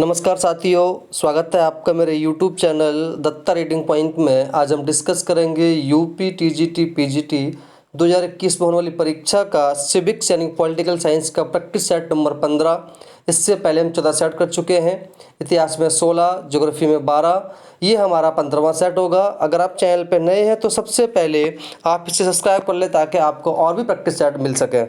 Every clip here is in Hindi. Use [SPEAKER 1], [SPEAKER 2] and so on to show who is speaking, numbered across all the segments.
[SPEAKER 1] नमस्कार साथियों, स्वागत है आपका मेरे YouTube channel Datta Reading Point में। आज हम डिस्कस करेंगे यूपी टीजीटी पीजीटी 2021 में होने वाली परीक्षा का सिविक्स यानी पॉलिटिकल साइंस का प्रैक्टिस सेट नंबर 15। इससे पहले हम 14 सेट कर चुके हैं। इतिहास में 16, ज्योग्राफी में 12, ये हमारा 15वां सेट होगा। अगर आप चैनल पर नए हैं तो सबसे पहले आप इसे सब्सक्राइब कर लें ताकि आपको और भी प्रैक्टिस सेट मिल सके।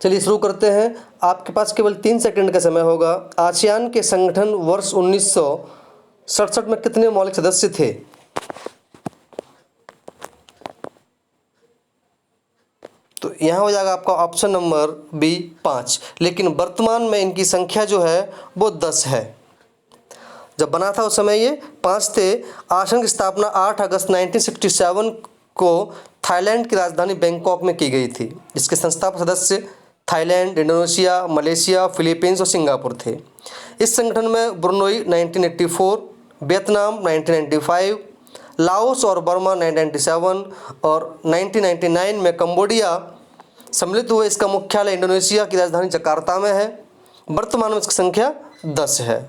[SPEAKER 1] चलिए शुरू करते हैं। आपके पास केवल 3 सेकंड का समय होगा। आसियान के संगठन वर्ष 1967 में कितने मौलिक सदस्य थे? तो यहाँ हो जाएगा आपका ऑप्शन नंबर बी 5, लेकिन वर्तमान में इनकी संख्या जो है वो 10 है। जब बना था उस समय ये 5 थे। आसन की स्थापना 8 अगस्त 1967 को थाईलैंड की राजधानी बैंकॉक में की गई थी। इसके संस्थापक सदस्य थाईलैंड, इंडोनेशिया, मलेशिया, फिलीपींस और सिंगापुर थे। इस संगठन में ब्रुनई 1984, वियतनाम 1995, लाओस और बर्मा 1997 और 1999 में कंबोडिया सम्मिलित हुए। इसका मुख्यालय इंडोनेशिया की राजधानी जकार्ता में है। वर्तमान में इसकी संख्या 10 है।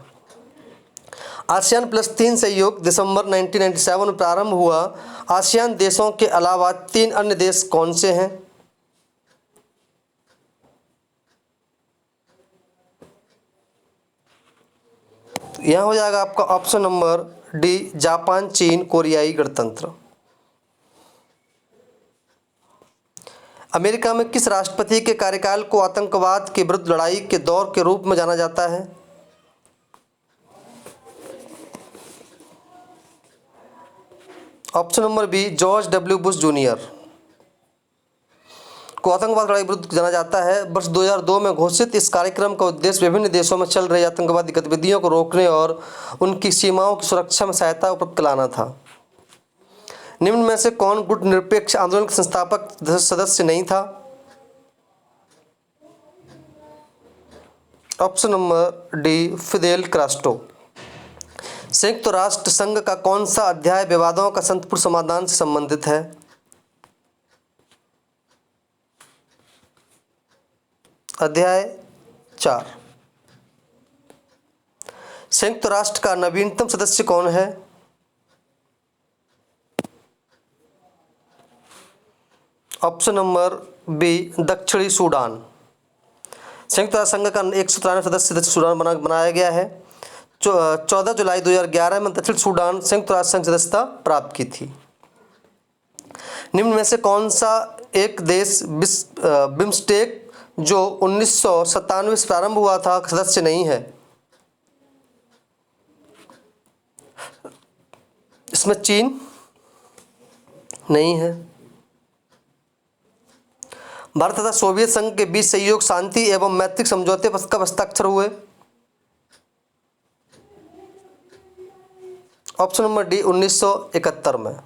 [SPEAKER 1] आसियान +3 सहयोग दिसंबर 1997 में प्रारंभ हुआ। आसियान देशों के अलावा 3 अन्य देश कौन से हैं? यहाँ हो जाएगा आपका ऑप्शन नंबर डी, जापान, चीन, कोरियाई गणतंत्र। अमेरिका में किस राष्ट्रपति के कार्यकाल को आतंकवाद के विरुद्ध लड़ाई के दौर के रूप में जाना जाता है? Option number B, George W Bush junior को आतंकवाद लड़ाई विरुद्ध जाना जाता है। वर्ष 2002 में घोषित इस कार्यक्रम का उद्देश्य विभिन्न देशों में चल रही आतंकवादी गतिविधियों को रोकने और उनकी सीमाओं की सुरक्षा में सहायता उपलब्ध कराना था। निम्न में से कौन गुटनिरपेक्ष आंदोलन का संस्थापक सदस्य नहीं था? Option number D, Fidel Castro. संयुक्त राष्ट्र संघ का कौन सा अध्याय विवादों का शांतिपूर्ण समाधान से संबंधित है? अध्याय 4। संयुक्त राष्ट्र का नवीनतम सदस्य कौन है? ऑप्शन नंबर बी, दक्षिणी सूडान। संयुक्त राष्ट्र संघ का 193 सदस्य सूडान बनाया गया है। 14 जुलाई 2011 में दक्षिण सूडान संयुक्त राष्ट्र संघ सदस्यता प्राप्त की थी। निम्न में से कौन सा एक देश बिम्स्टेक जो 1997 से प्रारंभ हुआ था सदस्य नहीं है? इसमें चीन नहीं है। भारत तथा सोवियत संघ के बीच सहयोग, शांति एवं मैत्रिक समझौते पर कब हस्ताक्षर हुए? ऑप्शन नंबर डी, 1971 में।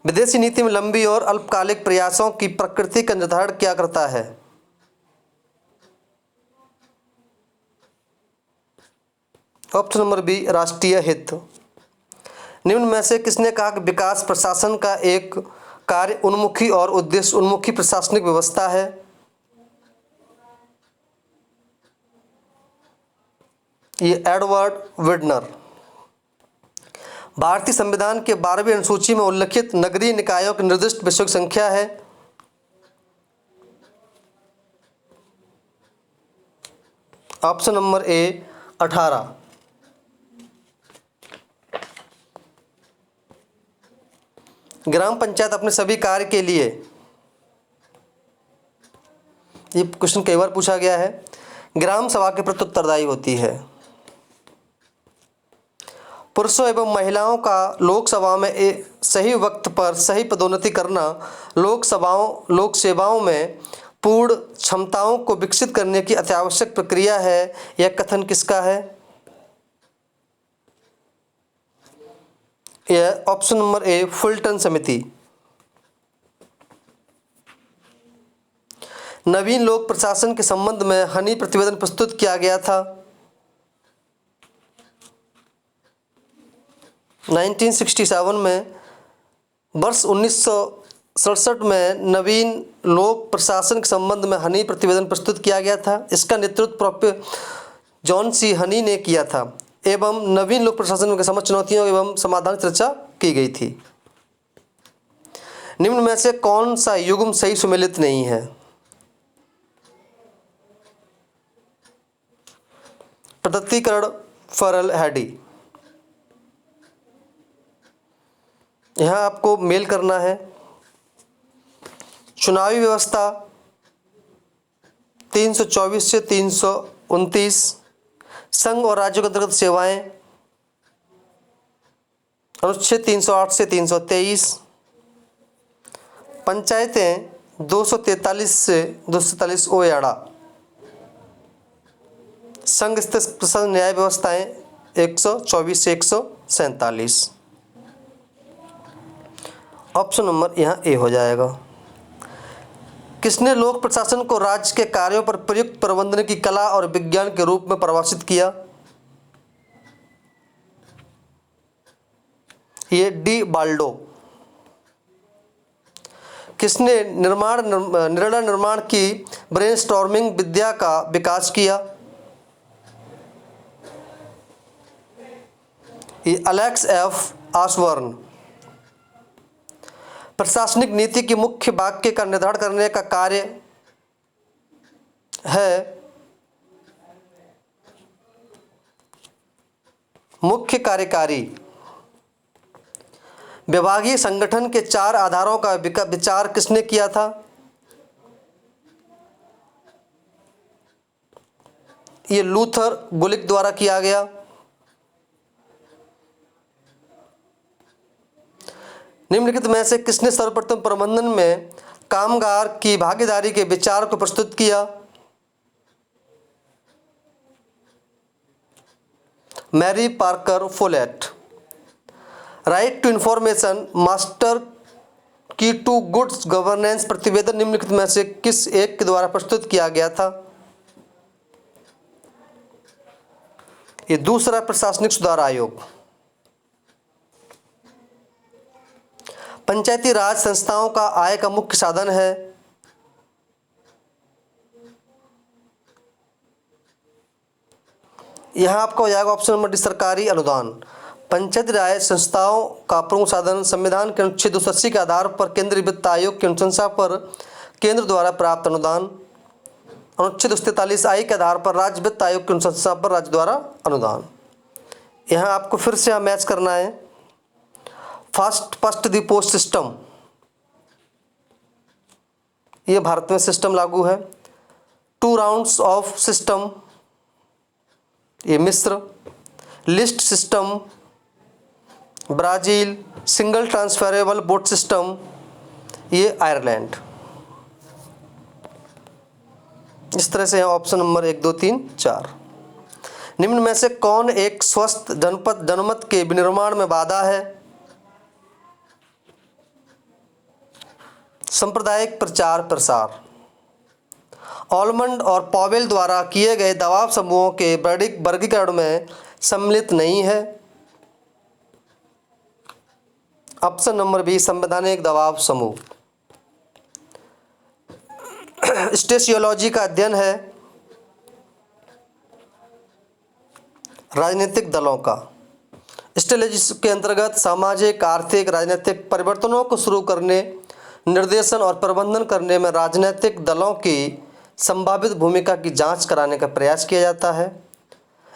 [SPEAKER 1] विदेशी नीति में लंबी और अल्पकालिक प्रयासों की प्रकृति का निर्धारण क्या करता है? ऑप्शन नंबर बी, राष्ट्रीय हित। निम्न में से किसने कहा कि विकास प्रशासन का एक कार्य उन्मुखी और उद्देश्य उन्मुखी प्रशासनिक व्यवस्था है? ये एडवर्ड विडनर। भारतीय संविधान के 12वीं अनुसूची में उल्लिखित नगरीय निकायों की निर्दिष्ट विषयों की संख्या है? ऑप्शन नंबर ए, 18। ग्राम पंचायत अपने सभी कार्य के लिए, ये क्वेश्चन कई बार पूछा गया है, ग्राम सभा के प्रति उत्तरदायी होती है। पुरुषों एवं महिलाओं का लोकसभा में सही वक्त पर सही पदोन्नति करना लोक सेवाओं में पूर्ण क्षमताओं को विकसित करने की अत्यावश्यक प्रक्रिया है। यह कथन किसका है? यह ऑप्शन नंबर ए, फुलटन समिति। नवीन लोक प्रशासन के संबंध में हनी प्रतिवेदन प्रस्तुत किया गया था। 1967 में। वर्ष 1967 में नवीन लोक प्रशासन के संबंध में हनी प्रतिवेदन प्रस्तुत किया गया था। इसका नेतृत्व जॉन सी हनी ने किया था एवं नवीन लोक प्रशासन के समक्ष चुनौतियों एवं समाधान चर्चा की गई थी। निम्न में से कौन सा युग्म सही सुमेलित नहीं है? प्रतक्तिकरण फरल हैडी। यहाँ आपको मेल करना है। चुनावी व्यवस्था 324 से 329, संघ और राज्यों के अंतर्गत सेवाएं अनुच्छेद 308 से 323, पंचायतें 243 से 243 ओयाडा, संघ स्थित प्रशासन न्याय व्यवस्थाएं 124 से 147। ऑप्शन नंबर यहाँ ए हो जाएगा। किसने लोक प्रशासन को राज्य के कार्यों पर प्रयुक्त प्रबंधन की कला और विज्ञान के रूप में परिभाषित किया? ये डी बाल्डो। किसने निर्णय निर्माण की ब्रेनस्टॉर्मिंग विद्या का विकास किया? ये अलेक्स एफ ऑसबॉर्न। प्रशासनिक नीति की मुख्य वाक्य का निर्धारण करने का कार्य है मुख्य कार्यकारी। विभागीय संगठन के 4 आधारों का विचार किसने किया था? ये लूथर गुलिक द्वारा किया गया। निम्नलिखित में से किसने सर्वप्रथम प्रबंधन में कामगार की भागीदारी के विचार को प्रस्तुत किया? Mary Parker Follett. Right to information master key to good governance प्रतिवेदन निम्नलिखित में से किस एक के द्वारा प्रस्तुत किया गया था? ये दूसरा प्रशासनिक सुधार आयोग। पंचायती राज संस्थाओं का आय का मुख्य साधन है यहाँ आपका हो जाएगा ऑप्शन नंबर डी सरकारी अनुदान। पंचायती राज संस्थाओं का प्रमुख साधन संविधान के अनुच्छेद 280 के आधार पर केंद्रीय वित्त आयोग की अनुशंसा पर केंद्र द्वारा प्राप्त अनुदान, अनुच्छेद 243 आई के आधार पर राज्य वित्त आयोग की अनुशंसा पर राज्य द्वारा अनुदान। यहाँ आपको फिर से यहाँ मैच करना है। फर्स्ट द पोस्ट सिस्टम, ये भारत में सिस्टम लागू है। 2 राउंड्स ऑफ सिस्टम, ये मिस्र। List system Brazil. Single transferable vote system, ये आयरलैंड। इस तरह से है ऑप्शन नंबर 1, 2, 3, 4। निम्न में से कौन एक स्वस्थ जनमत के विनिर्माण में बाधा है? सांप्रदायिक प्रचार प्रसार। ऑलमंड और पॉवेल द्वारा किए गए दबाव समूहों के वर्गीकरण में सम्मिलित नहीं है। ऑप्शन नंबर बी संवैधानिक दबाव समूह। स्टेशियोलॉजी का अध्ययन है राजनीतिक दलों का। स्टेशियोलॉजी के अंतर्गत सामाजिक, आर्थिक, राजनीतिक परिवर्तनों को शुरू करने, निर्देशन और प्रबंधन करने में राजनीतिक दलों की संभावित भूमिका की जांच कराने का प्रयास किया जाता है।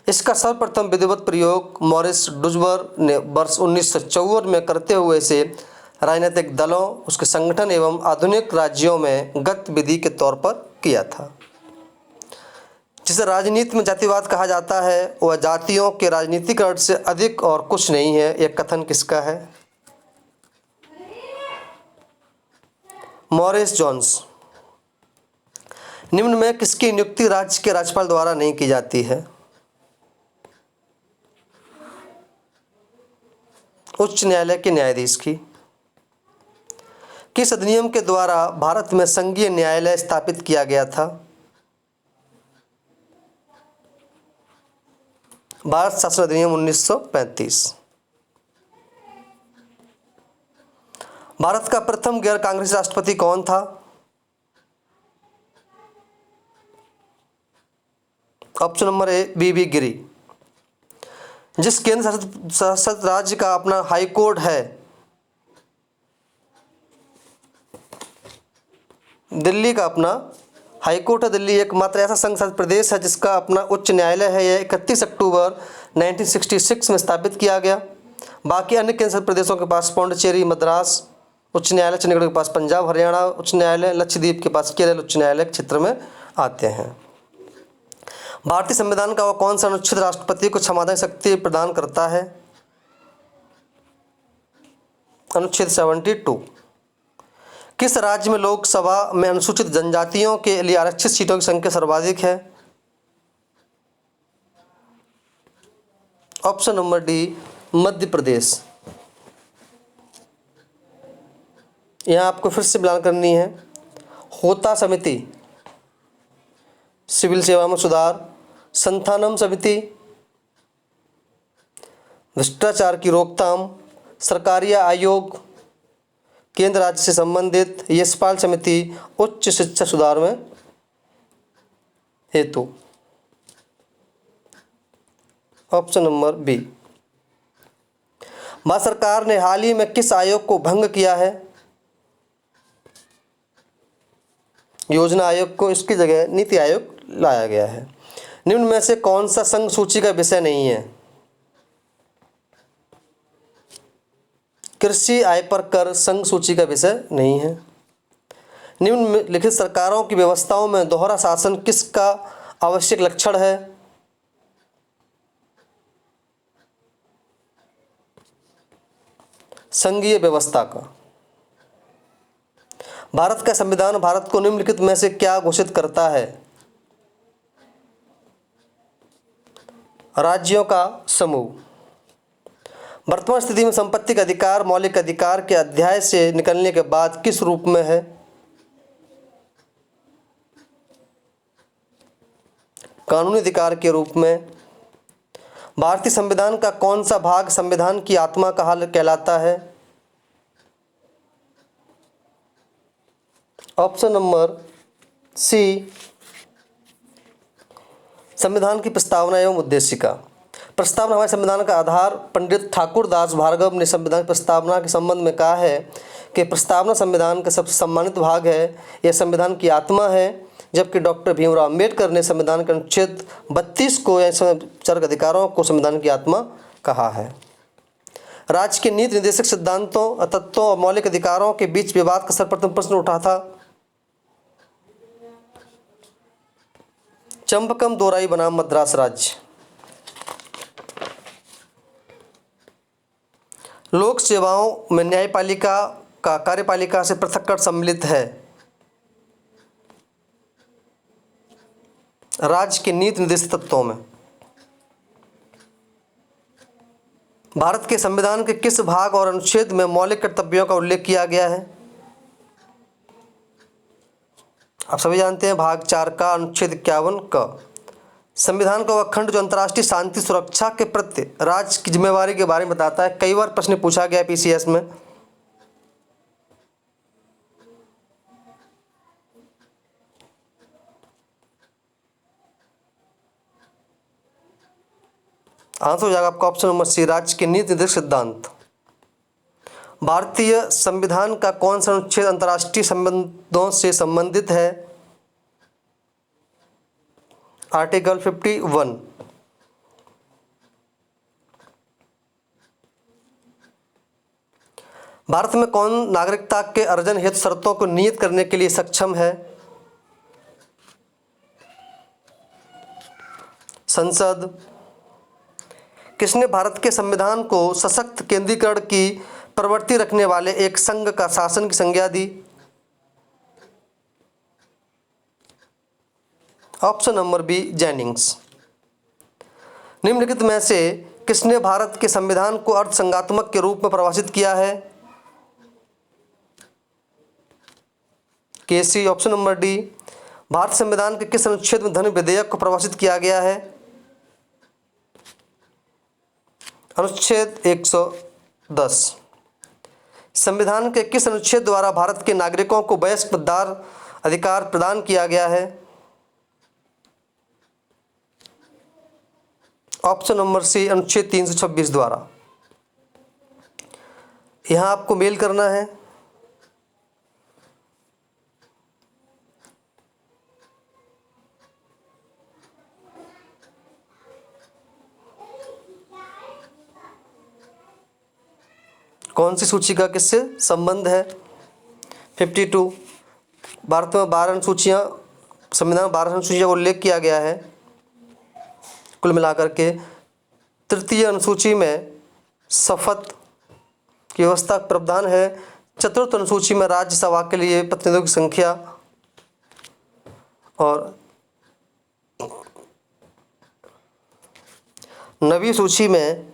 [SPEAKER 1] इसका सर्वप्रथम विधिवत प्रयोग मॉरिस डुजबर ने वर्ष 1954 में करते हुए इसे राजनीतिक दलों, उसके संगठन एवं आधुनिक राज्यों में गतिविधि के तौर पर किया था। जिसे राजनीति में जातिवाद कहा जाता है वह जातियों के राजनीतिकरण से अधिक और कुछ नहीं है। यह कथन किसका है? Morris Jones. निम्न में किसकी नियुक्ति राज्य के राज्यपाल द्वारा नहीं की जाती है? उच्च न्यायालय के न्यायाधीश की। किस अधिनियम के द्वारा भारत में संघीय न्यायालय स्थापित किया गया था? भारत शासन अधिनियम 1935। भारत का प्रथम गैर कांग्रेसी राष्ट्रपति कौन था? ऑप्शन नंबर ए बी गिरी। जिस केंद्र शासित राज्य का अपना हाई कोर्ट है, दिल्ली का अपना हाई कोर्ट है। दिल्ली एकमात्र ऐसा संघ शासित प्रदेश है जिसका अपना उच्च न्यायालय है। यह 31 अक्टूबर 1966 में स्थापित किया गया। बाकी अन्य केंद्र शासित प्रदेशों के पास पौंडीचेरी मद्रास उच्च न्यायालय, चंडीगढ़ के पास पंजाब हरियाणा उच्च न्यायालय, लक्षद्वीप के पास केरल उच्च न्यायालय क्षेत्र में आते हैं। भारतीय संविधान का वह कौन सा अनुच्छेद राष्ट्रपति को क्षमादान शक्ति प्रदान करता है? अनुच्छेद 72। किस राज्य में लोकसभा में अनुसूचित जनजातियों के लिए आरक्षित सीटों की संख्या सर्वाधिक है? Option number D Madhya Pradesh. यहाँ आपको फिर से बयान करनी है। होता समिति, सिविल सेवा में सुधार, संथानम समिति, भ्रष्टाचार की रोकथाम, सरकारी आयोग, केंद्र राज्य से संबंधित, यशपाल समिति, उच्च शिक्षा सुधार में हेतु। Option number B. भारत सरकार ने हाल ही में किस आयोग को भंग किया है? योजना आयोग को, इसकी जगह नीति आयोग लाया गया है। निम्न में से कौन सा संघ सूची का विषय नहीं है? कृषि आय पर कर संघ सूची का विषय नहीं है। निम्नलिखित सरकारों की व्यवस्थाओं में दोहरा शासन किसका आवश्यक लक्षण है? संघीय व्यवस्था का। भारत का संविधान भारत को निम्नलिखित में से क्या घोषित करता है? राज्यों का समूह। वर्तमान स्थिति में संपत्ति का अधिकार मौलिक अधिकार के अध्याय से निकलने के बाद किस रूप में है? कानूनी अधिकार के रूप में। भारतीय संविधान का कौन सा भाग संविधान की आत्मा कहलाता है? ऑप्शन नंबर सी संविधान की प्रस्तावना एवं उद्देशिका। प्रस्तावना हमारे संविधान का आधार। पंडित ठाकुर दास भार्गव ने संविधान की प्रस्तावना के संबंध में कहा है कि प्रस्तावना संविधान का सबसे सम्मानित भाग है, यह संविधान की आत्मा है। जबकि डॉक्टर भीमराव अम्बेडकर ने संविधान के अनुच्छेद 32 को या चरक अधिकारों को संविधान की आत्मा कहा है। राज्य के नीति निर्देशक सिद्धांतों, तत्वों और मौलिक अधिकारों के बीच विवाद का सर्वप्रथम प्रश्न उठा था। चंपकम दोराई बनाम मद्रास राज्य। लोक सेवाओं में न्यायपालिका का कार्यपालिका से पृथक्करण सम्मिलित है। राज्य के नीति निर्देशित तत्वों में। भारत के संविधान के किस भाग और अनुच्छेद में मौलिक कर्तव्यों का उल्लेख किया गया है? आप सभी जानते हैं भाग 4 का अनुच्छेद 51 क। संविधान का वह खंड जो अंतर्राष्ट्रीय शांति सुरक्षा के प्रति राज्य की जिम्मेवारी के बारे में बताता है। कई बार प्रश्न पूछा गया है पीसीएस में। आंसर हो जाएगा आपका ऑप्शन नंबर सी राज्य के नीति निर्देशक सिद्धांत। भारतीय संविधान का कौन सा अनुच्छेद अंतर्राष्ट्रीय संबंधों से संबंधित है? आर्टिकल 51। भारत में कौन नागरिकता के अर्जन हेतु शर्तों को नियत करने के लिए सक्षम है? संसद। किसने भारत के संविधान को सशक्त केंद्रीकरण की प्रवृत्ति रखने वाले एक संघ का शासन की संज्ञा दी? Option number B Jennings. निम्नलिखित में से किसने भारत के संविधान को अर्थसंघात्मक के रूप में परिभाषित किया है? KC. Option number D. Bharat संविधान के किस अनुच्छेद में धन विधेयक को परिभाषित किया गया है? अनुच्छेद 110। संविधान के किस अनुच्छेद द्वारा भारत के नागरिकों को वयस्क मतदान अधिकार प्रदान किया गया है? ऑप्शन नंबर सी अनुच्छेद 326 द्वारा। यहाँ आपको मेल करना है। कौन सी सूची का किससे संबंध है? 52। भारत में 12 अनुसूचियाँ, संविधान 12 अनुसूचियों का उल्लेख किया गया है कुल मिलाकर के। तृतीय अनुसूची में शपथ की व्यवस्था का प्रावधान है। चतुर्थ अनुसूची में राज्यसभा के लिए प्रतिनिधियों की संख्या, और नवीं सूची में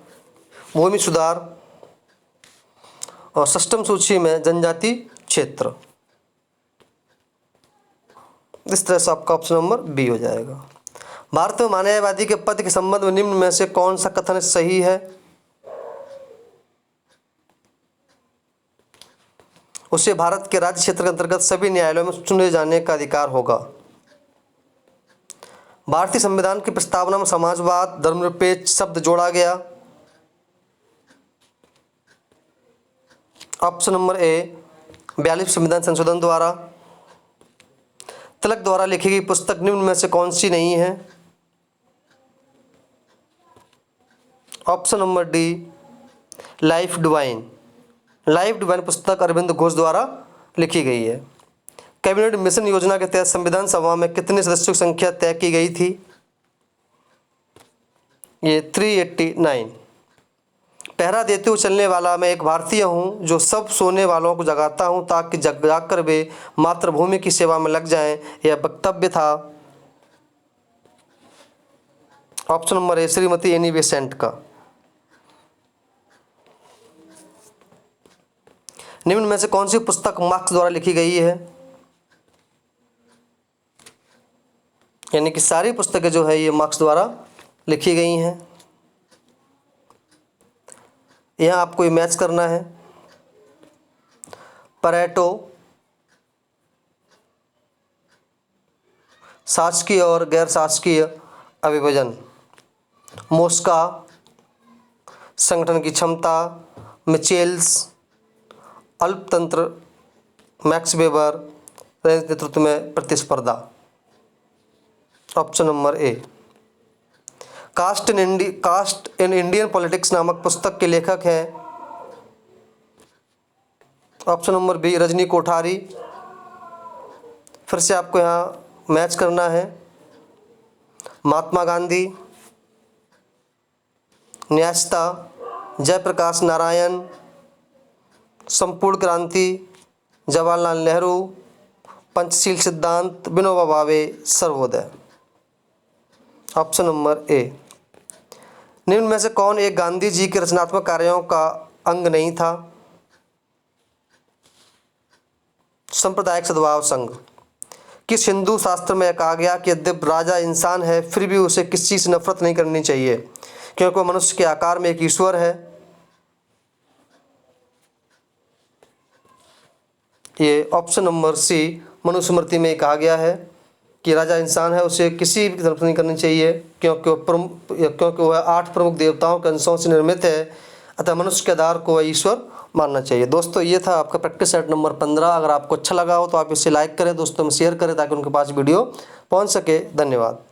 [SPEAKER 1] भूमि सुधार, और षष्ठम सूची में जनजाति क्षेत्र। इस तरह से आपका ऑप्शन नंबर बी हो जाएगा। भारत में मानववादी के पद के संबंध में निम्न में से कौन सा कथन सही है? उसे भारत के राज्य क्षेत्र के अंतर्गत सभी न्यायालयों में चुने जाने का अधिकार होगा। भारतीय संविधान की प्रस्तावना में समाजवाद, धर्मनिरपेक्ष शब्द जोड़ा गया। ऑप्शन नंबर ए 42 संविधान संशोधन द्वारा। तिलक द्वारा लिखी गई पुस्तक निम्न में से कौन सी नहीं है? Option number D life divine. Life divine पुस्तक अरविंद घोष द्वारा लिखी गई है। कैबिनेट मिशन योजना के तहत संविधान सभा में कितने सदस्यों की संख्या तय की गई थी? ये 389। पहरा देते हुए चलने वाला मैं एक भारतीय हूँ जो सब सोने वालों को जगाता हूँ ताकि जागकर वे मातृभूमि की सेवा में लग जाएं, यह वक्तव्य था ऑप्शन नंबर ए श्रीमती एनी बेसेंट का। निम्न में से कौन सी पुस्तक मार्क्स द्वारा लिखी गई है? यानी कि सारी पुस्तकें जो है ये मार्क्स द्वारा लिखी गई हैं। यहाँ आपको ये मैच करना है। परेटो, शासकीय और गैर शासकीय अभियोजन, मोस्का, संगठन की क्षमता, मिचेल्स, अल्पतंत्र, मैक्स वेबर, नेतृत्व में प्रतिस्पर्धा। Option number A. Caste in Indian politics नामक पुस्तक के लेखक हैं option number B Rajni Kothari. फिर से आपको यहाँ मैच करना है। महात्मा गांधी, न्यायस्था, जयप्रकाश नारायण, संपूर्ण क्रांति, जवाहरलाल नेहरू, पंचशील सिद्धांत, विनोबा भावे, सर्वोदय। ऑप्शन नंबर ए। निम्न में से कौन एक गांधी जी के रचनात्मक कार्यों का अंग नहीं था? सांप्रदायिक सद्भाव संघ। किस हिंदू शास्त्र में कहा गया कि यद्यपि राजा इंसान है फिर भी उसे किसी चीज से नफरत नहीं करनी चाहिए क्योंकि वह मनुष्य के आकार में एक ईश्वर है? ये ऑप्शन नंबर सी मनुस्मृति में कहा गया है कि राजा इंसान है उसे किसी भी तरफ नहीं करनी चाहिए क्योंकि वह 8 प्रमुख देवताओं के अंशों से निर्मित है, अतः मनुष्य के आधार को वह ईश्वर मानना चाहिए। दोस्तों ये था आपका प्रैक्टिस सेट नंबर 15। अगर आपको अच्छा लगा हो तो आप इसे लाइक करें, दोस्तों में शेयर करें ताकि उनके पास वीडियो पहुंच सके। धन्यवाद।